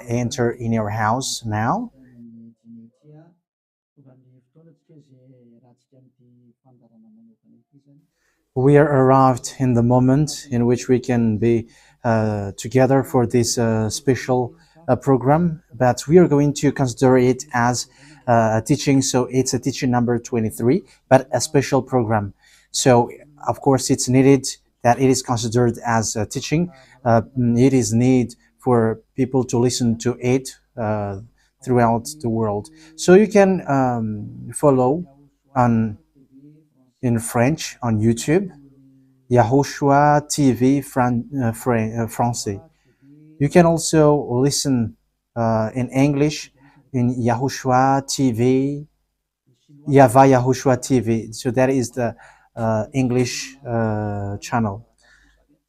enter in your house now. We are arrived in the moment in which we can be together for this special program, but we are going to consider it as a teaching. So it's a teaching number 23, but a special program. So of course it's needed that it is considered as a teaching. It is need for people to listen to it throughout the world. So you can follow on in French on YouTube, YAHOSHUAH TV Français. You can also listen in English in YAHOSHUAH TV, YAHVAH YAHOSHUAH TV. So that is the English channel.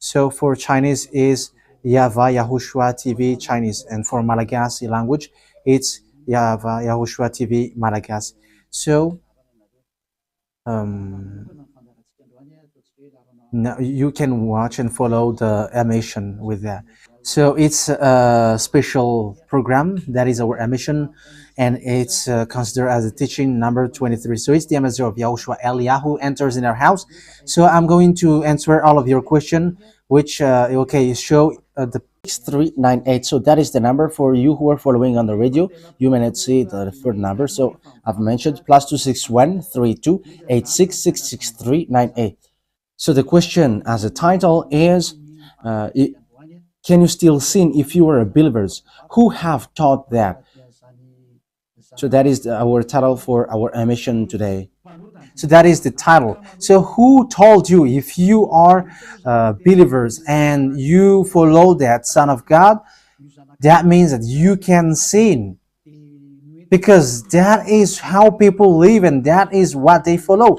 So for Chinese is YAHVAH YAHOSHUAH TV Chinese, and for Malagasy language it's YAHVAH YAHOSHUAH TV Malagasy. So now you can watch and follow the emission with that. So it's a special program that is our emission, and it's considered as a teaching number 23. So it's the ambassador of Yahushua Eliyahu enters in our house. So I'm going to answer all of your question, which okay, show the 6398. So that is the number for you who are following on the radio. You may not see the third number. So I've mentioned +261 32 8666398. So the question as a title is, can you still sin if you are a believers? Who have taught that? So that is our title for our emission today. So that is the title. So who told you if you are believers and you follow that Son of God, that means that you can sin? Because that is how people live and that is what they follow.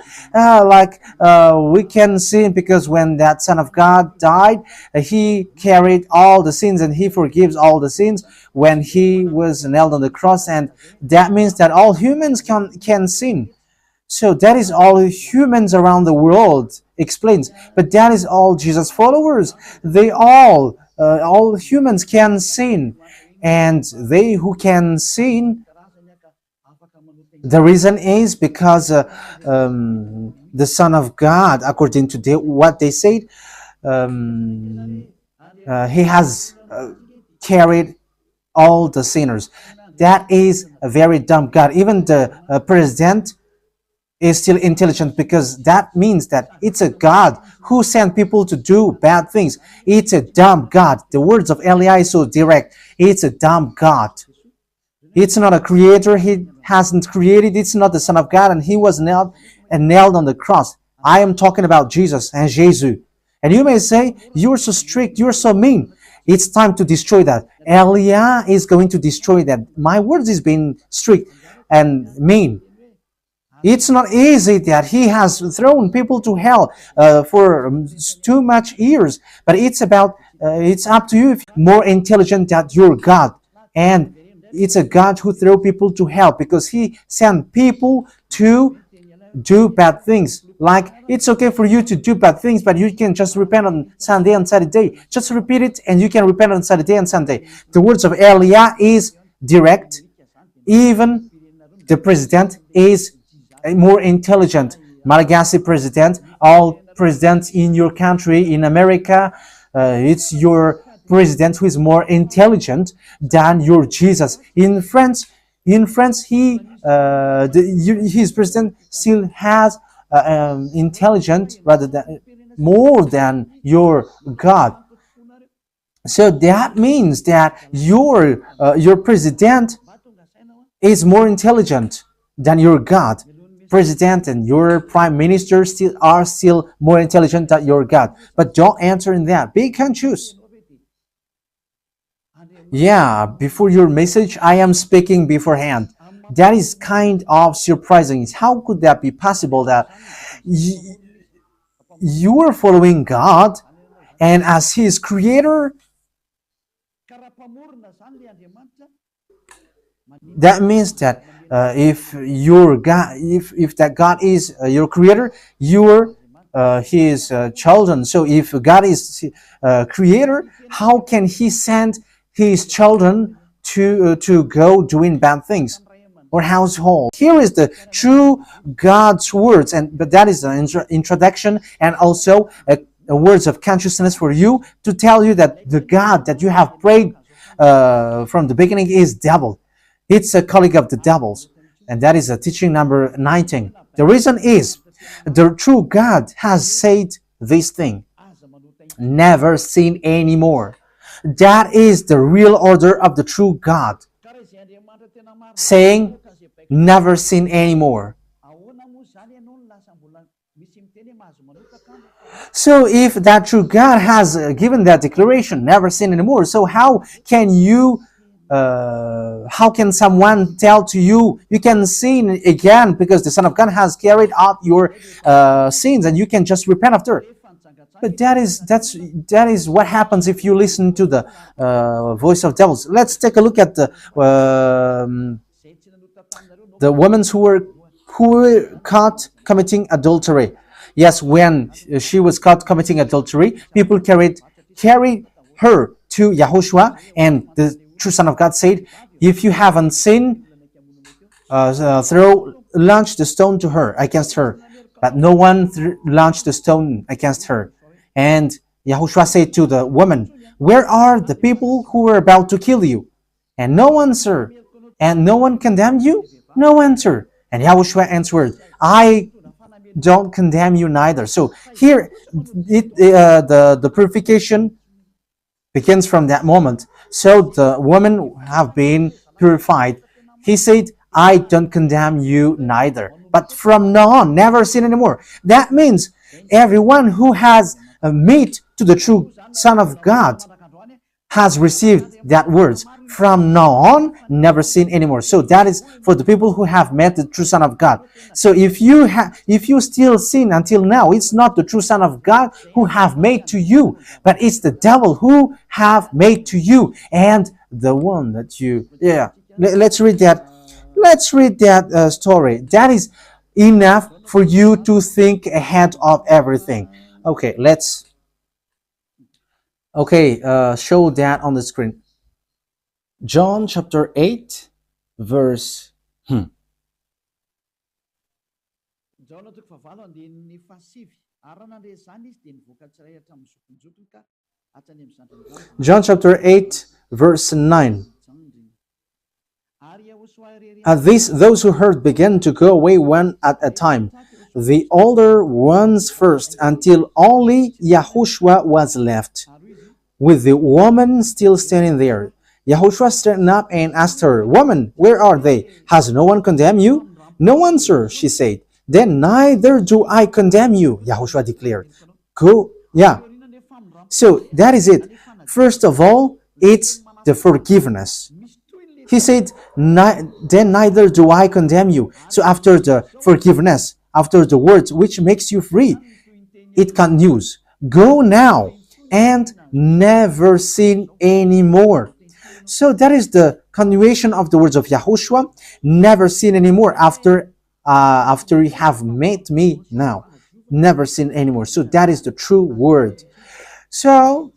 We can sin because when that Son of God died, he carried all the sins and he forgives all the sins when he was nailed on the cross, and that means that all humans can sin. So that is all humans around the world explains. But that is all Jesus followers. They all humans can sin, and they who can sin, the reason is because the Son of God, according to what they said, he has carried all the sinners. That is a very dumb God. Even the president is still intelligent, because that means that it's a God who sent people to do bad things. It's a dumb God. The words of Eli is so direct. It's a dumb God. It's not a creator. He hasn't created. It's not the Son of God, and he was nailed on the cross. I am talking about Jesus and Jesus. And you may say, you're so strict, you're so mean. It's time to destroy that. Elia is going to destroy that. My words is being strict and mean. It's not easy that he has thrown people to hell for too much years. But it's about, it's up to you if you're more intelligent than your God. And it's a God who threw people to hell because he sent people to do bad things. Like, it's okay for you to do bad things, but you can just repent on Sunday and Saturday. Just repeat it and you can repent on Saturday and Sunday. The words of Elia is direct. Even the president is more intelligent. Malagasy president, all presidents in your country, in America, it's your president who is more intelligent than your Jesus. In France, his president still has intelligent rather than more than your God. So that means that your president is more intelligent than your God. President and your prime minister are still more intelligent than your God. But don't answer in that. Be conscious. Yeah, before your message, I am speaking beforehand. That is kind of surprising. How could that be possible that you are following God, and as His creator, that means that if your God, if that God is your creator, you are His children. So if God is creator, how can He send his children to go doing bad things or household. Here is the true God's words, and but that is an introduction and also a words of consciousness for you to tell you that the God that you have prayed from the beginning is devil. It's a colleague of the devils, and that is a teaching number 19. The reason is the true God has said this thing: never sin anymore. That is the real order of the true God, saying never sin anymore. So if that true God has given that declaration, never sin anymore, so how can someone tell to you you can sin again because the Son of God has carried out your sins and you can just repent after? But that is what happens if you listen to the voice of devils. Let's take a look at the women who were caught committing adultery. Yes, when she was caught committing adultery, people carried her to Yahushua, and the true Son of God said, "If you haven't sinned, launch the stone to her against her." But no one launched the stone against her. And Yahushua said to the woman, "Where are the people who were about to kill you?" And no one, sir. And no one condemned you? No answer. And Yahushua answered, "I don't condemn you neither." So here, the purification begins from that moment. So the women have been purified. He said, "I don't condemn you neither. But from now on, never sin anymore." That means everyone who has meet to the true Son of God has received that words. From now on, never sin anymore. So that is for the people who have met the true Son of God. So if you still sin until now, it's not the true Son of God who have made to you, but it's the devil who have made to you, and the one that you let's read that. Let's read that story. That is enough for you to think ahead of everything. Okay, let's show that on the screen. John chapter 8 verse John chapter 8 verse 9. At this, those who heard began to go away one at a time, the older ones first, until only Yahushua was left, with the woman still standing there. Yahushua straightened up and asked her, "Woman, where are they? Has no one condemned you?" "No one, sir," she said. "Then neither do I condemn you," Yahushua declared. Go, So that is it. First of all, it's the forgiveness. He said, "Then neither do I condemn you." So after the forgiveness, after the words which makes you free, it continues. Go now and never sin anymore. So that is the continuation of the words of Yahushua. Never sin anymore after you have met me now. Never sin anymore. So that is the true word. So,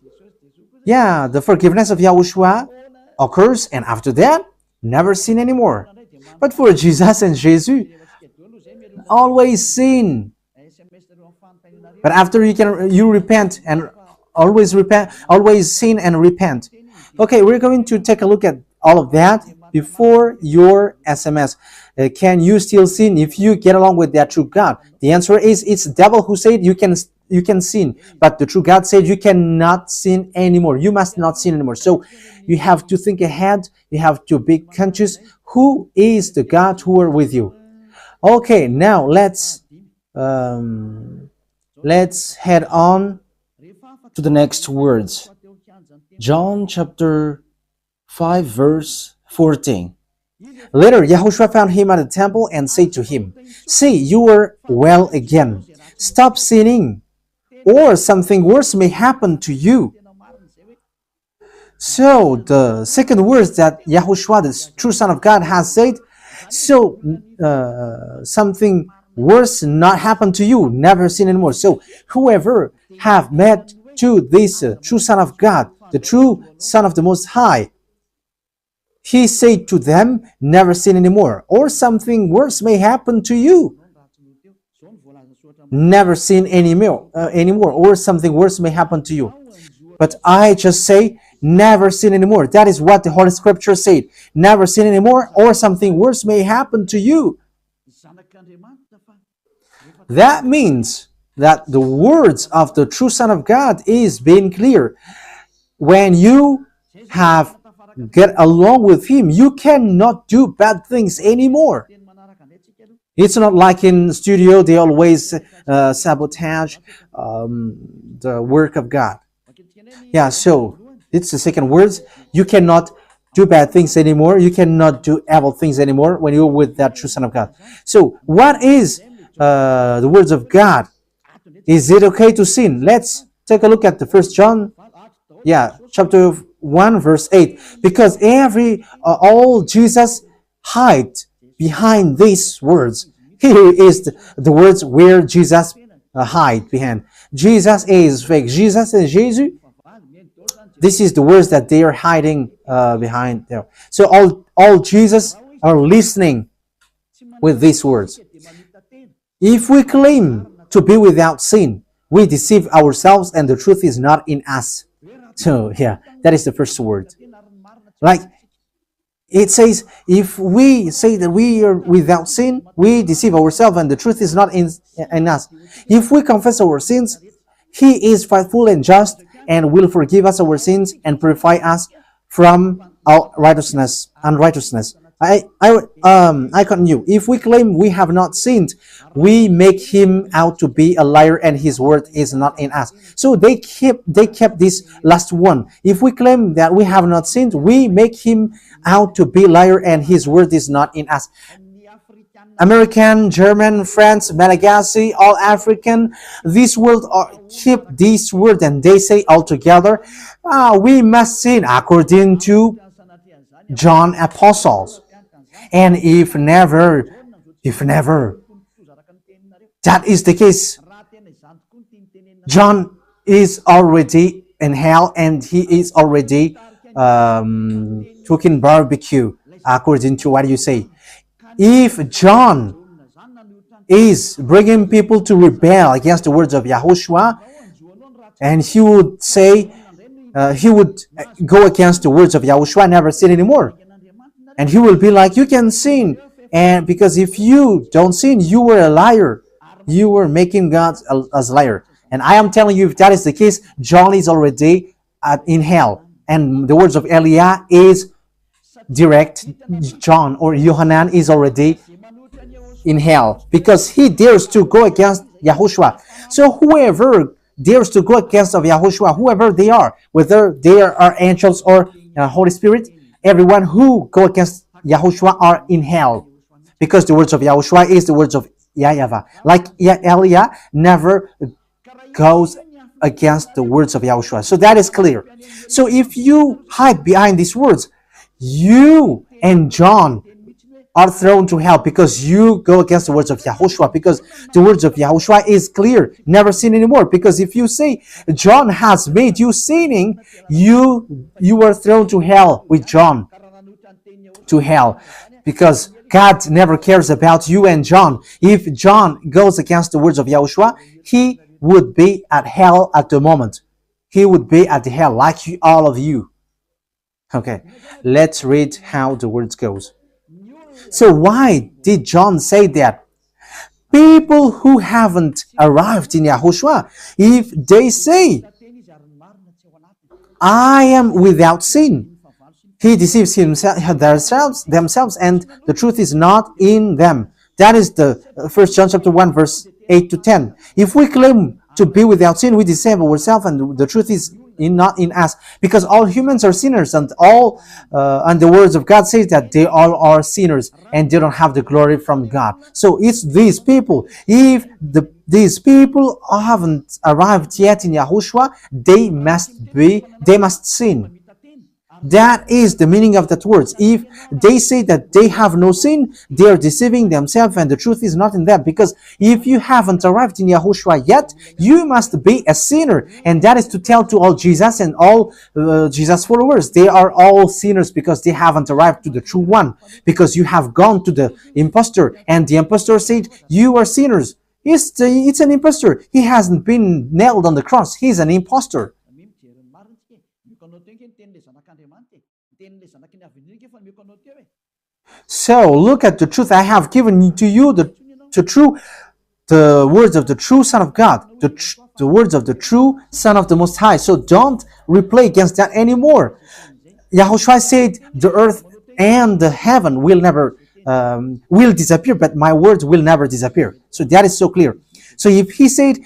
the forgiveness of Yahushua occurs, and after that, never sin anymore. But for Jesus and Jesus, always sin. But after you repent and always sin and repent. Okay, we're going to take a look at all of that before your SMS. Can you still sin if you get along with that true God? The answer is it's the devil who said you can sin, but the true God said you cannot sin anymore. You must not sin anymore. So you have to think ahead. You have to be conscious. Who is the God who are with you? Okay, now let's head on to the next words. John chapter 5 verse 14. Later, Yahushua found him at the temple and said to him, "See, you are well again. Stop sinning, or something worse may happen to you." So the second words that Yahushua, the true Son of God, has said, so something worse not happen to you, never sin anymore. So whoever have met to this true Son of God, the true Son of the Most High, he said to them, never sin anymore, or something worse may happen to you. Never sin anymore, or something worse may happen to you. But I just say, never sin anymore. That is what the Holy Scripture said. Never sin anymore, or something worse may happen to you. That means that the words of the true Son of God is being clear. When you have get along with Him, you cannot do bad things anymore. It's not like in studio, they always sabotage the work of God. Yeah, so it's the second words. You cannot do bad things anymore. You cannot do evil things anymore when you're with that true Son of God. So what is the words of God? Is it okay to sin? Let's take a look at the First John, chapter 1, verse 8. Because all Jesus hide behind these words. Here is the words where Jesus hide behind. Jesus is fake. Jesus is Jesus. This is the words that they are hiding behind there. So all Jesus are listening with these words. If we claim to be without sin, we deceive ourselves and the truth is not in us. So that is the first word. Like it says, if we say that we are without sin, we deceive ourselves and the truth is not in us. If we confess our sins, He is faithful and just and will forgive us our sins and purify us from our unrighteousness. I continue. If we claim we have not sinned, we make Him out to be a liar and His word is not in us. So they kept this last one. If we claim that we have not sinned, we make Him out to be liar and His word is not in us. American, German, French, Malagasy, all African, this world keep this word and they say all together, we must sin according to John Apostles. And if never, that is the case, John is already in hell and he is already cooking barbecue, according to what you say. If John is bringing people to rebel against the words of Yahushua, and he would say, he would go against the words of Yahushua, never sin anymore. And he will be like, you can sin. And because if you don't sin, you were a liar. You were making God as a liar. And I am telling you, if that is the case, John is already in hell. And the words of Eliah is direct. John or Yohanan is already in hell because he dares to go against Yahushua. So whoever dares to go against of Yahushua, whoever they are, whether they are angels or Holy Spirit, everyone who go against Yahushua are in hell, because the words of Yahushua is the words of YAHVAH. Like Eliah never goes against the words of Yahushua. So that is clear. So if you hide behind these words, you and John are thrown to hell because you go against the words of Yahushua, because the words of Yahushua is clear, never sin anymore. Because if you say John has made you sinning, you are thrown to hell with John, to hell, because God never cares about you and John. If John goes against the words of Yahushua, he would be at hell at the moment. He would be at the hell like all of you. Okay, let's read how the words goes. So why did John say that? People who haven't arrived in Yahushua, if they say, I am without sin, he deceives themselves, and the truth is not in them. That is the 1 John chapter 1, verse 8 to 10. If we claim to be without sin, we deceive ourselves, and the truth is not in us, because all humans are sinners, and the words of God says that they all are sinners and they don't have the glory from God. So it's these people. If these people haven't arrived yet in Yahushua, they must sin. That is the meaning of that words. If they say that they have no sin, they are deceiving themselves and the truth is not in them. Because if you haven't arrived in Yahushua yet, you must be a sinner. And that is to tell to all Jesus and all Jesus followers. They are all sinners because they haven't arrived to the true one. Because you have gone to the impostor and the impostor said, you are sinners. It's an impostor. He hasn't been nailed on the cross. He's an impostor. So look at the truth. I have given to you the words of the true Son of God, the words of the true Son of the Most High. So don't replay against that anymore. Yahushua said the earth and the heaven will never will disappear, but my words will never disappear. So that is so clear. So if he said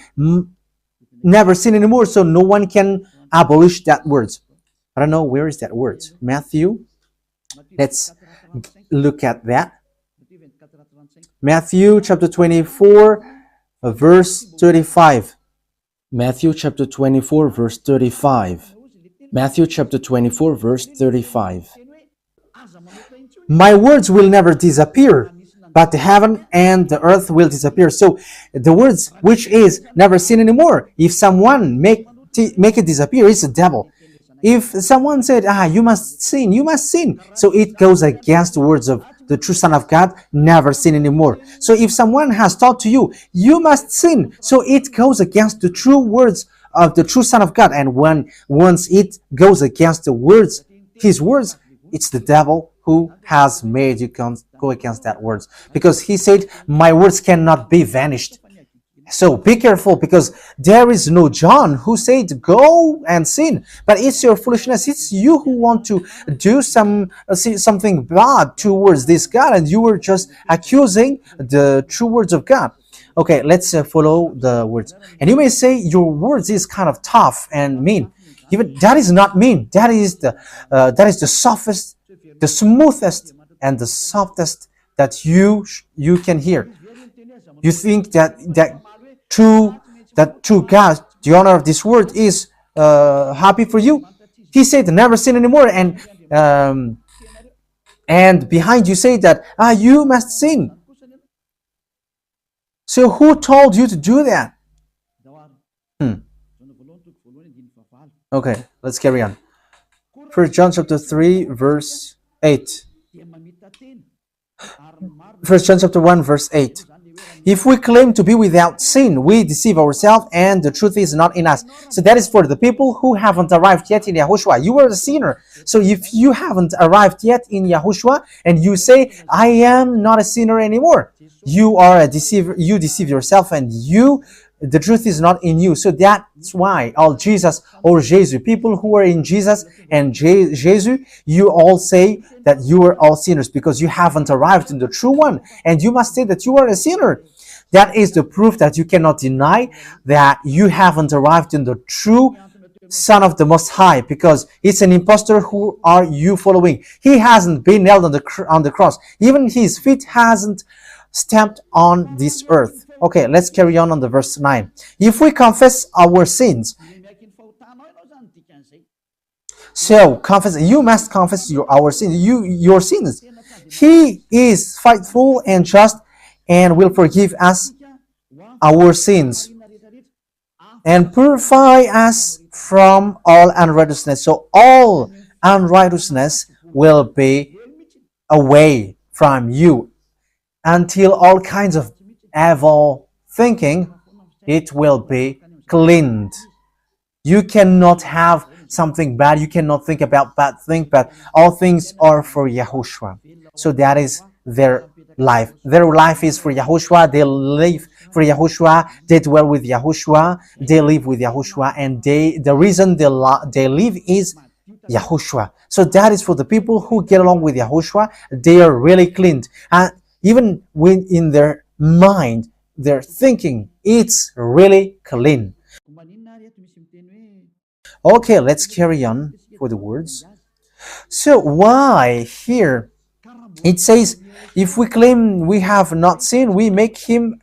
never sin anymore, so no one can abolish that words. I don't know, where is that words? Matthew. Let's look at that. Matthew chapter 24, verse 35. Matthew chapter 24, verse 35. Matthew chapter 24, verse 35. My words will never disappear, but the heaven and the earth will disappear. So the words which is never sin anymore, if someone make it disappear, it's the devil. If someone said, you must sin, you must sin. So it goes against the words of the true Son of God, never sin anymore. So if someone has taught to you, you must sin. So it goes against the true words of the true Son of God. And once it goes against the words, his words, it's the devil who has made you go against that words. Because he said, my words cannot be vanished. So be careful, because there is no John who said go and sin, but it's your foolishness. It's you who want to do something bad towards this God, and you were just accusing the true words of God. Okay, let's follow the words. And you may say your words is kind of tough and mean. Even that is not mean. That is the softest, the smoothest, and the softest that you can hear. You think that true God, the owner of this word, is happy for you? He said, never sin anymore, and behind you say that you must sin. So who told you to do that? Okay, let's carry on. 1 John chapter 3, verse 8. 1 John chapter 1, verse 8. If we claim to be without sin, we deceive ourselves and the truth is not in us. So that is for the people who haven't arrived yet in Yahushua. You are a sinner. So if you haven't arrived yet in Yahushua and you say, I am not a sinner anymore, you are a deceiver. You deceive yourself and the truth is not in you. So that's why all Jesus or Jesus, people who are in Jesus and Jesus, you all say that you are all sinners because you haven't arrived in the true one. And you must say that you are a sinner. That is the proof that you cannot deny that you haven't arrived in the true Son of the Most High, because it's an impostor. Who are you following? He hasn't been nailed on the cross. Even his feet hasn't stamped on this earth. Okay, let's carry on the verse 9. If we confess our sins, so confess, you must confess your sins. He is faithful and just and will forgive us our sins and purify us from all unrighteousness. So all unrighteousness will be away from you until all kinds of evil thinking, it will be cleaned. You cannot have something bad. You cannot think about bad things, but all things are for Yahushua. So that is their life. Their life is for Yahushua. They live for Yahushua. They dwell with Yahushua. They live with Yahushua. And the reason they live is Yahushua. So that is for the people who get along with Yahushua. They are really cleaned. And even when in their mind, their thinking, it's really clean. Okay, let's carry on for the words. So why here it says, if we claim we have not sinned, we make him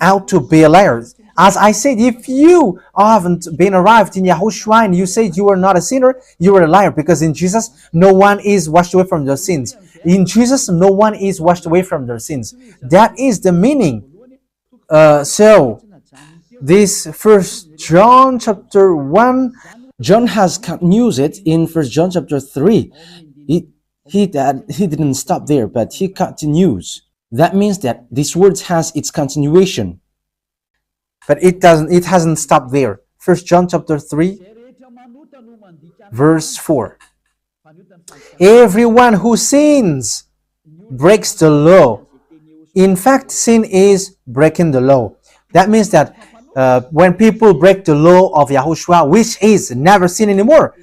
out to be a liar. As I said, if you haven't been arrived in Yahushua and you said you are not a sinner, you are a liar, because in Jesus, no one is washed away from their sins. In Jesus, no one is washed away from their sins. That is the meaning. So, this First John chapter 1, John has continued it in First John chapter 3. He didn't stop there, but he continues. That means that this word has its continuation. But it hasn't stopped there. First John chapter 3, verse 4. Everyone who sins breaks the law. In fact, sin is breaking the law. That means that when people break the law of Yahushua, which is never sin anymore,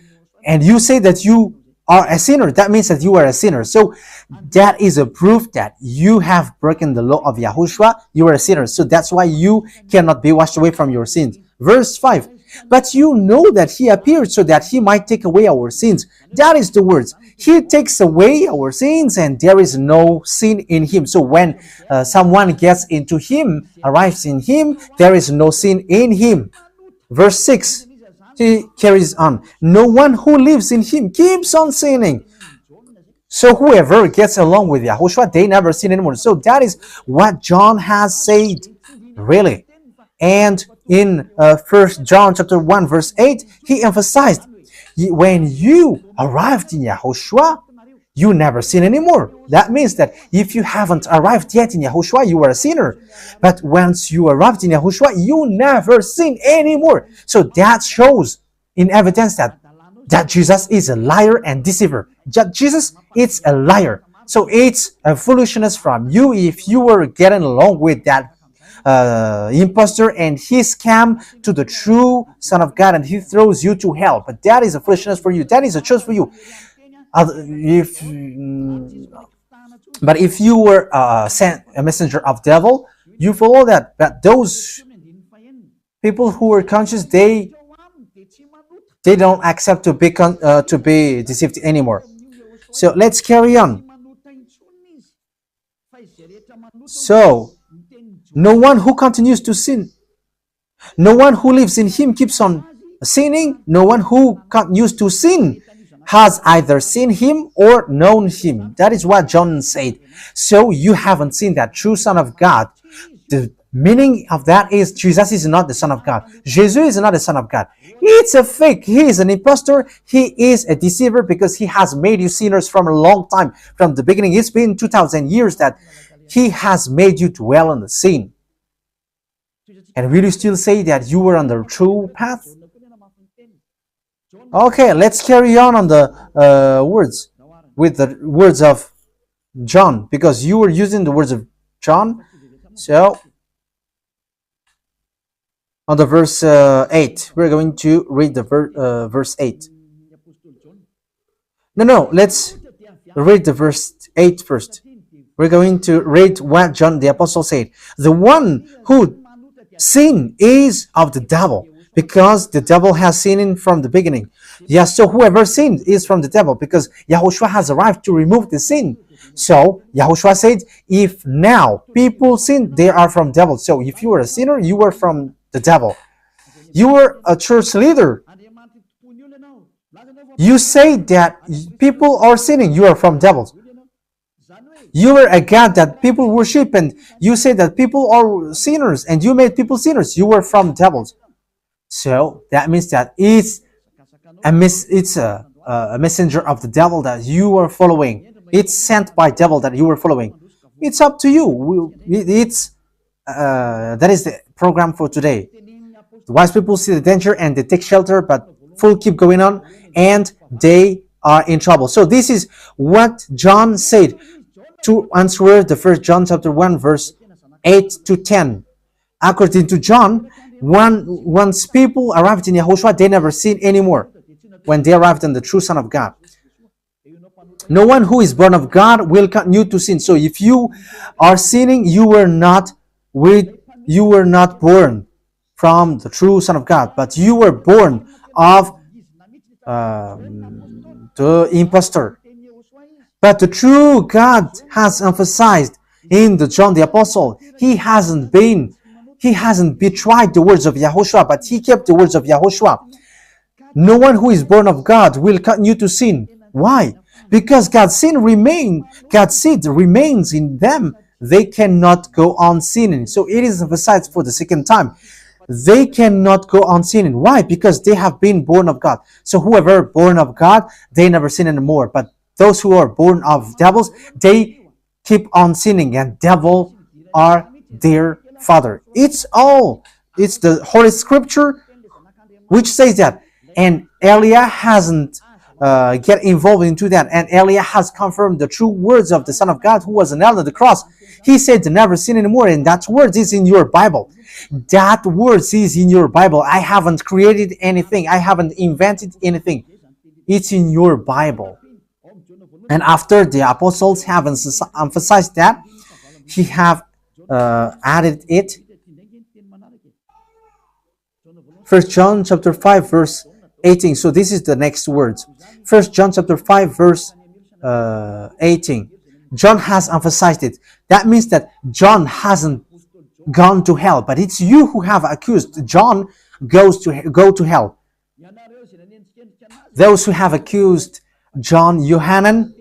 and you say that you are a sinner, that means that you are a sinner. So that is a proof that you have broken the law of Yahushua. You are a sinner. So that's why you cannot be washed away from your sins. Verse 5. But you know that he appeared so that he might take away our sins. That is the words. He takes away our sins and there is no sin in him. So when someone gets into him, arrives in him, there is no sin in him. Verse 6. He carries on. No one who lives in him keeps on sinning. So whoever gets along with Yahushua, they never sin anymore. So that is what John has said, really. And in 1 John chapter 1 verse 8, he emphasized, when you arrived in Yahushua, you never sin anymore. That means that if you haven't arrived yet in Yahushua, you are a sinner. But once you arrived in Yahushua, you never sin anymore. So that shows in evidence that Jesus is a liar and deceiver. Jesus is a liar. So it's a foolishness from you if you were getting along with that impostor and he scam to the true Son of God and he throws you to hell. But that is a foolishness for you. That is a choice for you. But if you were sent a messenger of devil, you follow that. But those people who are conscious, they don't accept to be deceived anymore. So let's carry on. So no one who continues to sin, no one who lives in him keeps on sinning. No one who continues to sin has either seen him or known him. That is what John said. So you haven't seen that true Son of God. The meaning of that is Jesus is not the Son of God. Jesus is not the Son of God. It's a fake. He is an impostor. He is a deceiver because he has made you sinners from a long time. From the beginning, it's been 2,000 years that he has made you dwell on the sin. And will you still say that you were on the true path? Okay, let's carry on the words with the words of John, because you were using the words of John. So on the verse 8, we're going to read the verse 8. No, let's read the verse 8 first. We're going to read what John the Apostle said. The one who sinned is of the devil, because the devil has sinned from the beginning. Yes, so whoever sinned is from the devil, because Yahushua has arrived to remove the sin. So Yahushua said, if now people sin, they are from devil. So if you are a sinner, you are from the devil. You are a church leader. You say that people are sinning, you are from devils. You are a God that people worship, and you say that people are sinners, and you made people sinners, you were from devils. So that means that it's a messenger of the devil that you are following. It's sent by devil that you are following. It's up to you. That is the program for today. The wise people see the danger and they take shelter, but full keep going on and they are in trouble. So this is what John said to answer the 1 John chapter 1 verse 8 to 10. According to John, once people arrived in Yahushua, they never sin anymore when they arrived in the true Son of God. No one who is born of God will continue to sin. So if you are sinning, you were not born from the true Son of God, but you were born of the impostor. But the true God has emphasized in the John the Apostle, he hasn't been He hasn't betrayed the words of Yahushua, but he kept the words of Yahushua. No one who is born of God will continue to sin. Why? Because God's seed remains in them. They cannot go on sinning. So it is emphasized for the second time. They cannot go on sinning. Why? Because they have been born of God. So whoever born of God, they never sin anymore. But those who are born of devils, they keep on sinning, and devil are their father. It's the Holy Scripture which says that. And Elia hasn't get involved into that. And Elia has confirmed the true words of the Son of God who was nailed on the cross. He said to never sin anymore, and that word is in your Bible. That word is in your Bible. I haven't created anything. I haven't invented anything. It's in your Bible. And after the apostles have emphasized that, he have added it. 1 John chapter 5 verse 18. So this is the next words. 1 John chapter 5 verse 18. John has emphasized it. That means that John hasn't gone to hell, but it's you who have accused John go to hell. Those who have accused John Yohanan,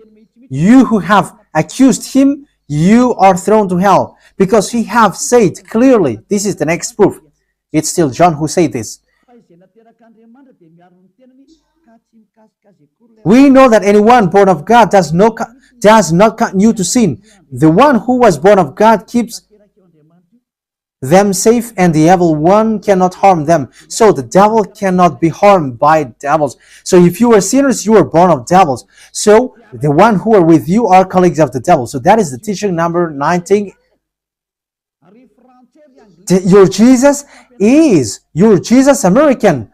you who have accused him, you are thrown to hell, because he have said clearly. This is the next proof. It's still John who said this. We know that anyone born of God does not continue to sin. The one who was born of God keeps them safe, and the evil one cannot harm them. So the devil cannot be harmed by devils. So if you are sinners, you are born of devils. So the one who are with you are colleagues of the devil. So that is the teaching number 19. Your Jesus American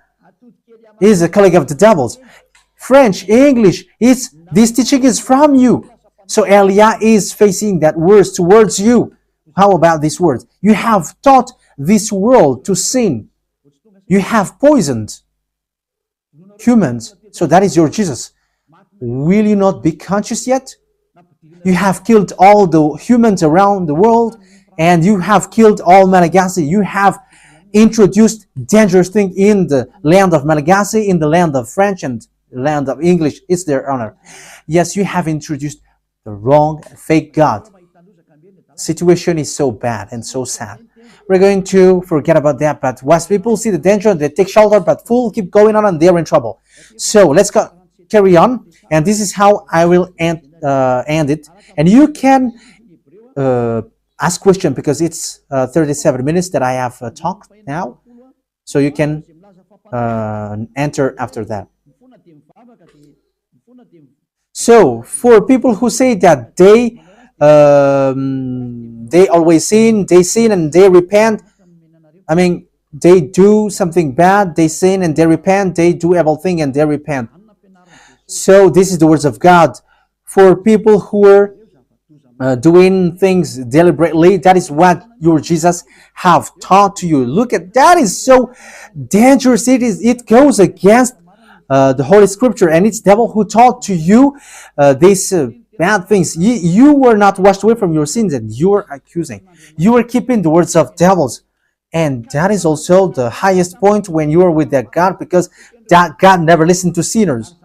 is a colleague of the devils. French, English, this teaching is from you. So Elia is facing that words towards you. How about these words? You have taught this world to sin. You have poisoned humans. So that is your Jesus. Will you not be conscious yet? You have killed all the humans around the world, and you have killed all Malagasy. You have introduced dangerous things in the land of Malagasy, in the land of French, and the land of English. It's their honor. Yes, you have introduced the wrong, fake God. Situation is so bad and so sad. We're going to forget about that, but once people see the danger, they take shelter, but fools keep going on and they're in trouble. So let's carry on, and this is how I will end it. And you can ask question, because it's 37 minutes that I have talked now, so you can enter after that. So for people who say that they always sin, and they repent. I mean, they do something bad, they sin and they repent. They do everything and they repent. So this is the words of God. For people who are doing things deliberately, that is what your Jesus have taught to you. Look at that, is so dangerous. It goes against the Holy Scripture, and it's devil who taught to you these bad things. You were not washed away from your sins, and you are accusing. You are keeping the words of devils. And that is also the highest point when you are with that God, because that God never listened to sinners.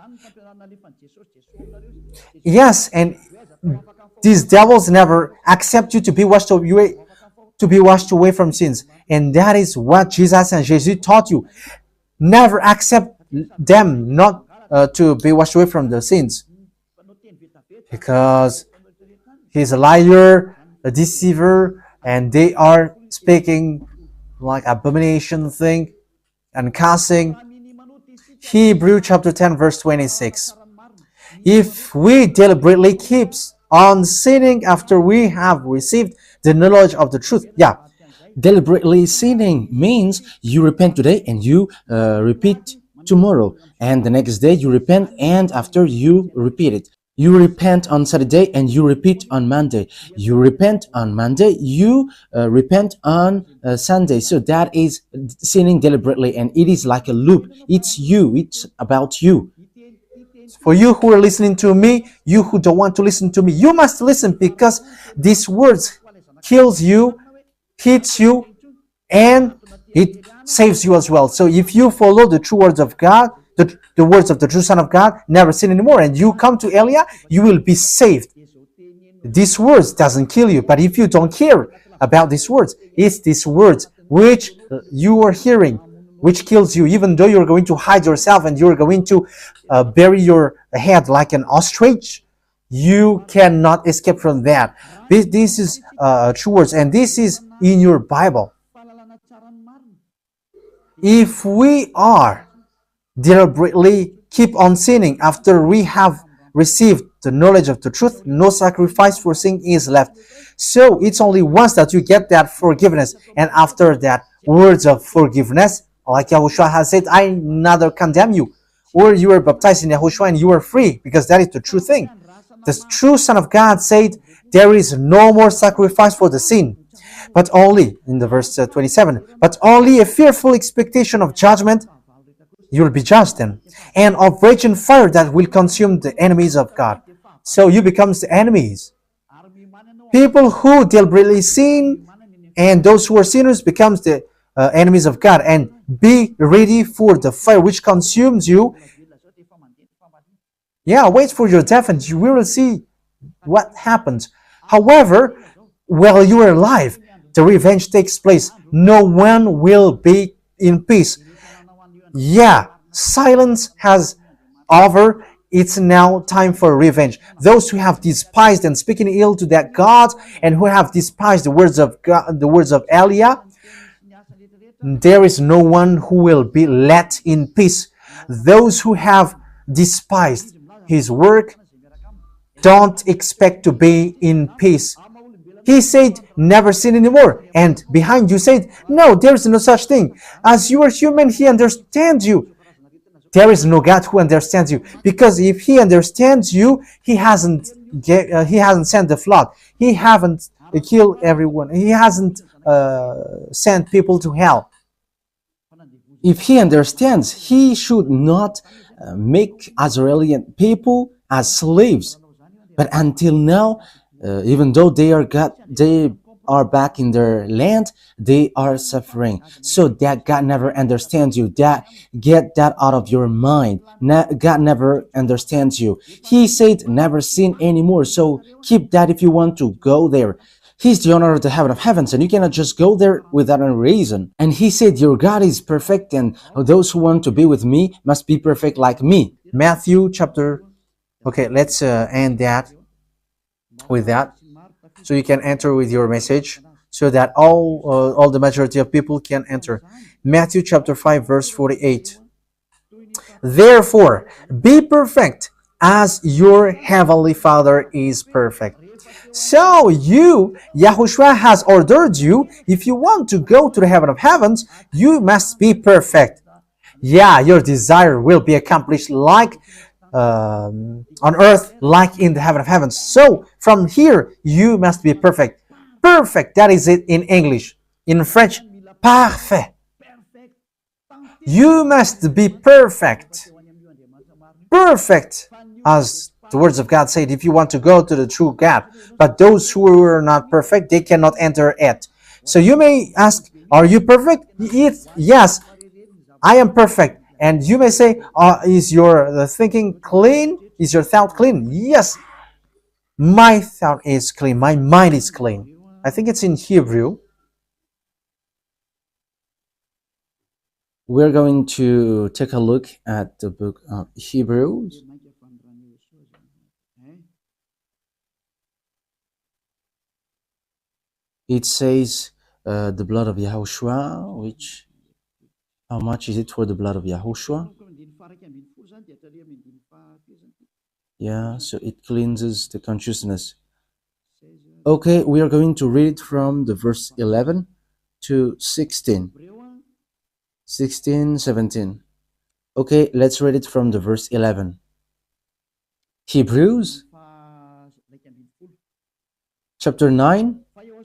Yes, and these devils never accept you to be washed away from sins. And that is what Jesus and Jesus taught you. Never accept them not to be washed away from the sins, because he's a liar, a deceiver, and they are speaking like abomination thing and cussing. Hebrew chapter 10 verse 26. If we deliberately keep on sinning after we have received the knowledge of the truth. Yeah, Deliberately sinning means you repent today and you repeat tomorrow, and the next day you repent, and after you repeat it. You repent on Saturday and you repeat on Monday. You repent on Monday, you repent on Sunday. So that is sinning deliberately, and it is like a loop. It's you, it's about you. for you who are listening to me, you who don't want to listen to me, you must listen, because these words kills you, hits you, and it saves you as well. So if you follow the true words of God, the words of the true Son of God, never sin anymore, and you come to Elia, you will be saved. These words doesn't kill you, but if you don't care about these words, it's these words which you are hearing which kills you, even though you're going to hide yourself and you're going to bury your head like an ostrich. You cannot escape from that. This is true words, and this is in your Bible. If we are deliberately keep on sinning after we have received the knowledge of the truth, no sacrifice for sin is left. So it's only once that you get that forgiveness, and after that, words of forgiveness, like Yahushua has said, I neither condemn you. Or you were baptized in Yahushua and you are free, because that is the true thing. The true Son of God said, there is no more sacrifice for the sin, but only, in the verse 27, but only a fearful expectation of judgment. You will be judged then, and of raging fire that will consume the enemies of God. So you become the enemies. People who deliberately sin and those who are sinners becomes the enemies of God, and be ready for the fire which consumes you. Yeah, wait for your death and you will see what happens. However, while you are alive, the revenge takes place. No one will be in peace. Yeah, silence has over. It's now time for revenge. Those who have despised and speaking ill to that God, and who have despised the words of God, the words of Elia, there is no one who will be let in peace. Those who have despised his work don't expect to be in peace. He said, never sin anymore. And behind you said, no, there is no such thing. As you are human, he understands you. There is no God who understands you. Because if he understands you, he hasn't sent the flood. He hasn't killed everyone. He hasn't sent people to hell. If he understands, he should not make Israeli people as slaves. But until now, even though they are back in their land, they are suffering. So that God never understands you. That get that out of your mind. God never understands you. He said never sin anymore. So keep that if you want to go there. He's the owner of the heaven of heavens, and you cannot just go there without a reason. And he said, your God is perfect, and those who want to be with me must be perfect like me. Matthew chapter. Okay, let's end that with that, so you can enter with your message, so that all the majority of people can enter. Matthew chapter 5 verse 48. Therefore, be perfect as your heavenly Father is perfect. So Yahushua has ordered you, if you want to go to the heaven of heavens, you must be perfect. Yeah, your desire will be accomplished like on earth, like in the heaven of heavens. So from here, you must be perfect. Perfect, that is it in English. In French, parfait. You must be perfect. Perfect, as the words of God said, if you want to go to the true God. But those who are not perfect, they cannot enter it. So you may ask, are you perfect? Yes, I am perfect. And you may say, is your thinking clean? Is your thought clean? Yes, my thought is clean. My mind is clean. I think it's in Hebrew. We're going to take a look at the book of Hebrews. It says the blood of Yahushua, which, how much is it for the blood of Yahushua? Yeah, so it cleanses the consciousness. Okay, we are going to read it from the verse 11 to 16. 16, 17. Okay, let's read it from the verse 11. Hebrews chapter 9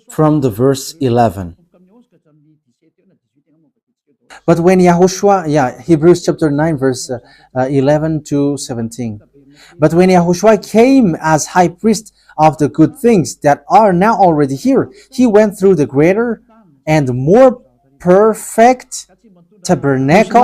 from the verse 11. But when Yahushua, Hebrews chapter 9 verse 11 to 17. But when Yahushua came as high priest of the good things that are now already here, he went through the greater and more perfect tabernacle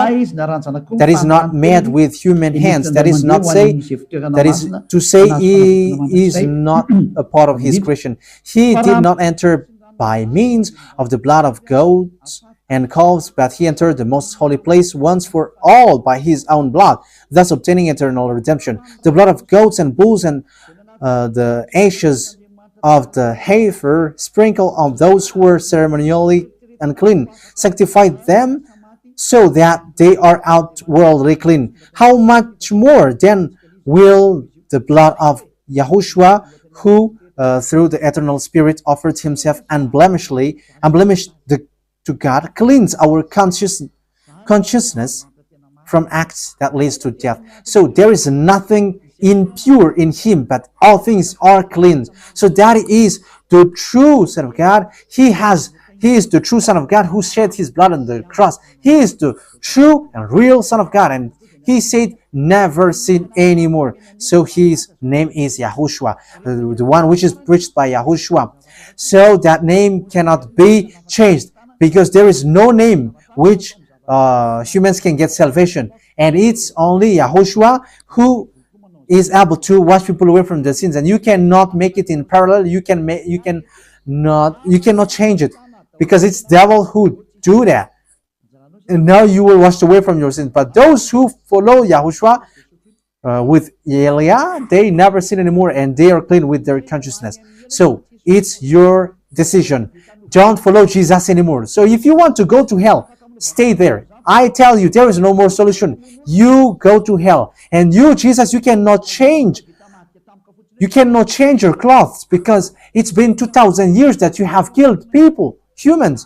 that is not made with human hands. That is not say that is to say he is not a part of his creation. He did not enter by means of the blood of goats and calves, but he entered the most holy place once for all by his own blood, thus obtaining eternal redemption. The blood of goats and bulls and the ashes of the heifer sprinkled on those who were ceremonially unclean, sanctified them so that they are outwardly clean. How much more then will the blood of YAHOSHUAH, who through the eternal Spirit offered himself unblemished to God, cleanse our consciousness from acts that leads to death. So there is nothing impure in him, but all things are clean. So that is the true Son of God. He is the true Son of God who shed his blood on the cross. He is the true and real Son of God, and he said never sin anymore. So his name is YAHOSHUAH, the one which is preached by YAHOSHUAH. So that name cannot be changed, because there is no name which humans can get salvation, and it's only YAHOSHUAH who is able to wash people away from the sins. And you cannot make it in parallel. You cannot change it, because it's devil who do that. And now you will wash away from your sins. But those who follow YAHOSHUAH with Elia, they never sin anymore, and they are clean with their consciousness. So it's your decision. Don't follow Jesus anymore. So if you want to go to hell, stay there. I tell you, there is no more solution. You go to hell. And you, Jesus, you cannot change. You cannot change your clothes, because it's been 2,000 years that you have killed people, humans.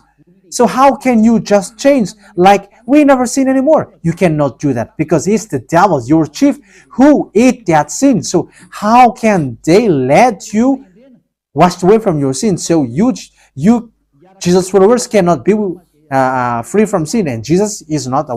So how can you just change like we never sin anymore? You cannot do that, because it's the devil, your chief, who ate that sin. So how can they let you wash away from your sin? So you Jesus followers cannot be free from sin, and Jesus is not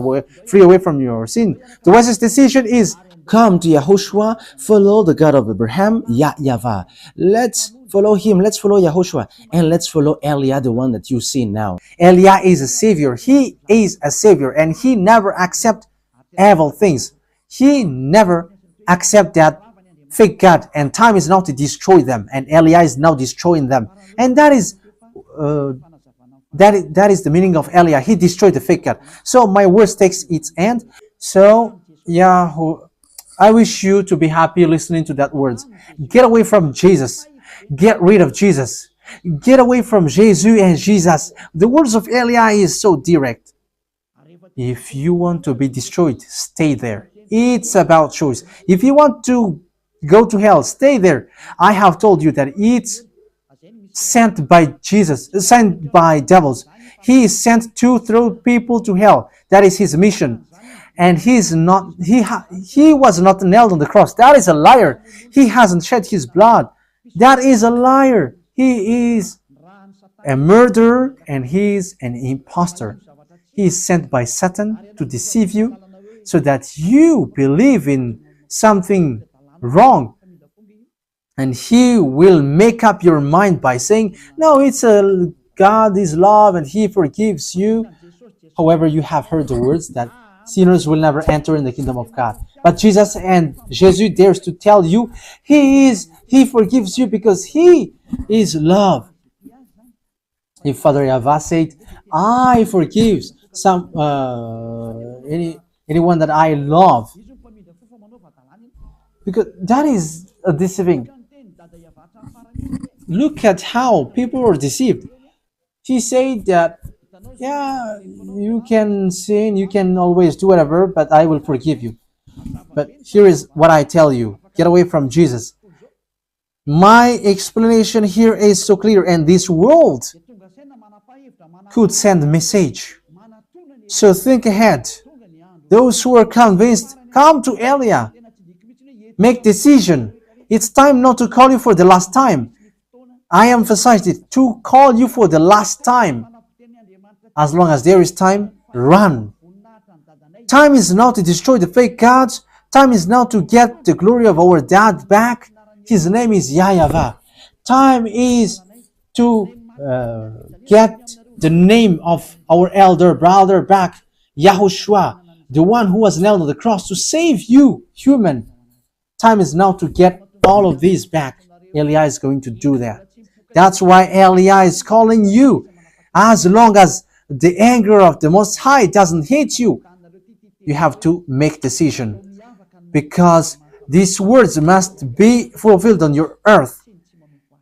free away from your sin. The wisest decision is come to YAHOSHUAH, follow the God of Abraham, YAHVAH. Let's follow him, let's follow YAHOSHUAH, and let's follow Elia, the one that you see now. Elia is a savior. He is a savior, and he never accept evil things. He never accept that fake God, and time is now to destroy them, and Elia is now destroying them. And that is the meaning of Elia. He destroyed the fake God. So my words takes its end. So I wish you to be happy listening to that words. Get away from Jesus. Get rid of Jesus. Get away from Jesus and Jesus. The words of Elia is so direct. If you want to be destroyed, stay there. It's about choice. If you want to go to hell, stay there. I have told you that it's sent by Jesus, sent by devils. He is sent to throw people to hell. That is his mission. And he was not nailed on the cross. That is a liar. He hasn't shed his blood. That is a liar. He is a murderer, and he is an impostor. He is sent by Satan to deceive you, so that you believe in something wrong. And he will make up your mind by saying, no, God is love and he forgives you. However, you have heard the words that sinners will never enter in the kingdom of God. But Jesus dares to tell you, he forgives you because he is love. If Father YAHVAH said, I forgive anyone that I love, because that is deceiving. Look at how people are deceived. He said that, yeah, you can sin, you can always do whatever, but I will forgive you. But here is what I tell you. Get away from Jesus. My explanation here is so clear, and this world could send a message. So think ahead. Those who are convinced, come to Elia. Make decision. It's time not to call you for the last time. I emphasized it, to call you for the last time. As long as there is time, run. Time is now to destroy the fake gods. Time is now to get the glory of our dad back. His name is YAHVAH. Time is to get the name of our elder brother back, Yahushua, the one who was nailed on the cross to save you, human. Time is now to get all of these back. Eliah is going to do that. That's why Eliah is calling you. As long as the anger of the Most High doesn't hit you, you have to make decision, because these words must be fulfilled on your earth.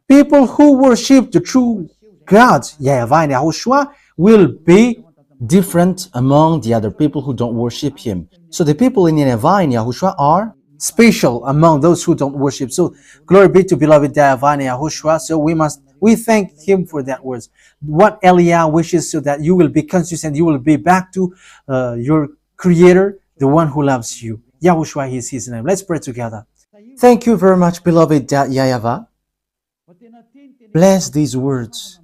People who worship the true God, YAHVAH and YAHOSHUAH, will be different among the other people who don't worship him. So the people in YAHVAH and YAHOSHUAH are special among those who don't worship. So glory be to beloved YAHVAH and YAHOSHUAH. So we thank him for that words. What Eliah wishes, so that you will be consistent, you will be back to your Creator, the one who loves you. Yahushua is his name. Let's pray together. Thank you very much, beloved YAHVAH. Bless these words,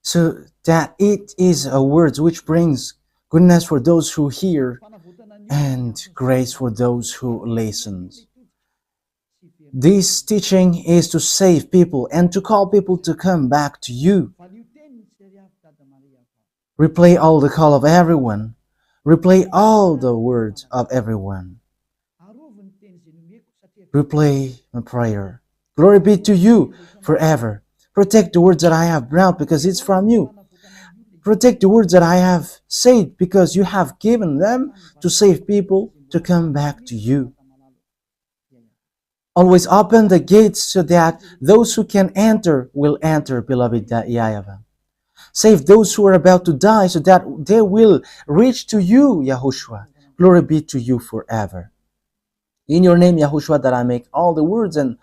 so that it is a word which brings goodness for those who hear and grace for those who listen. This teaching is to save people and to call people to come back to you. Replay all the call of everyone. Replay all the words of everyone. Replay my prayer. Glory be to you forever. Protect the words that I have brought, because it's from you. Protect the words that I have said, because you have given them to save people to come back to you. Always open the gates so that those who can enter will enter, beloved YAHVAH. Save those who are about to die so that they will reach to you, Yahushua. Glory be to you forever. In your name, Yahushua, that I make all the words and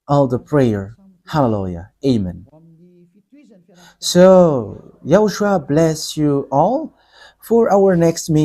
all the prayer. Hallelujah. Amen. So, Yahushua bless you all for our next meeting.